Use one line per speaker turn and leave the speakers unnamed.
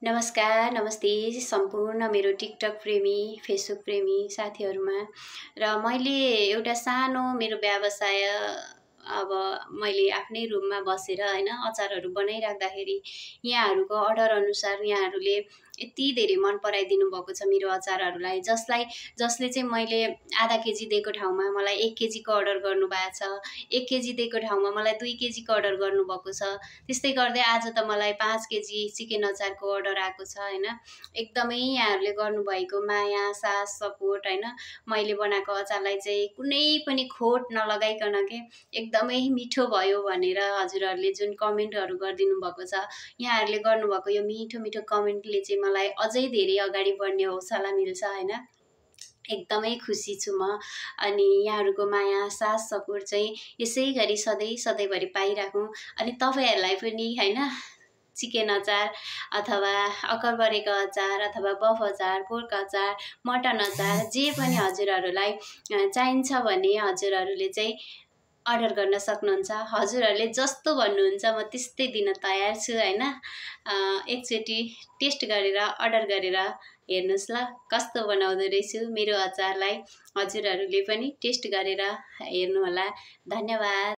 नमस्कार, नमस्ते सम्पूर्ण मेरो टिकटक प्रेमी, फेसबुक प्रेमी साथीहरुमा र मैले एउटा सानो मेरो व्यवसाय अब मैले आफ्नै रुममा बसेर हैन अचारहरु बनाइराख्दाखेरि यहाँहरुको अर्डर अनुसार यहाँहरुले यति धेरै मन पराइदिनु भएको छ मेरो अचारहरुलाई जसले चाहिँ मैले आधा केजी दिएको ठाउँमा मलाई 1 केजी को अर्डर गर्नु भएको छ 1 केजी दिएको ठाउँमा मलाई 2 केजी को अर्डर गर्नु भएको छ त्यस्तै गर्दै आज त मलाई 5 केजी चिकन अचारको अर्डर आएको छ हैन एकदमै यहाँहरुले गर्नुभएको माया साथ सपोर्ट हैन मैले बनाएको अचारलाई चाहिँ कुनै पनि खोट नलगाइकन के एकदमै मिठो भयो भनेर हजुरहरुले जुन कमेन्टहरु गर्दिनु भएको छ यहाँहरुले गर्नुभएको यो मिठो मिठो कमेन्टले चाहिँ मलाई अझै धेरै अगाडि बढ्ने हौसला मिल्छ हैन एकदमै खुसी छु म अनि यहाँहरुको माया साथ सपोर्ट चाहिँ यसैगरी सधैँभरि पाइराखौं अनि तपाईहरुलाई पनि हैन चिकन अचार अथवा अकबरेको अचार अथवा बफ अचार पोर्क अचार मटन अचार जे पनि हजुरहरुलाई चाहिन्छ भने हजुरहरुले चाहिँ अर्डर गर्न सक्नुहुन्छ हजुरहरुले जस्तो भन्नुहुन्छ म त्यस्तै दिन तयार छु हैन एकचोटी टेस्ट गरेर अर्डर गरेर हेर्नुस् ल कस्तो बनाउँदै रहेछु मेरो अचारलाई हजुरहरुले पनि टेस्ट गरेर हेर्नु होला धन्यवाद।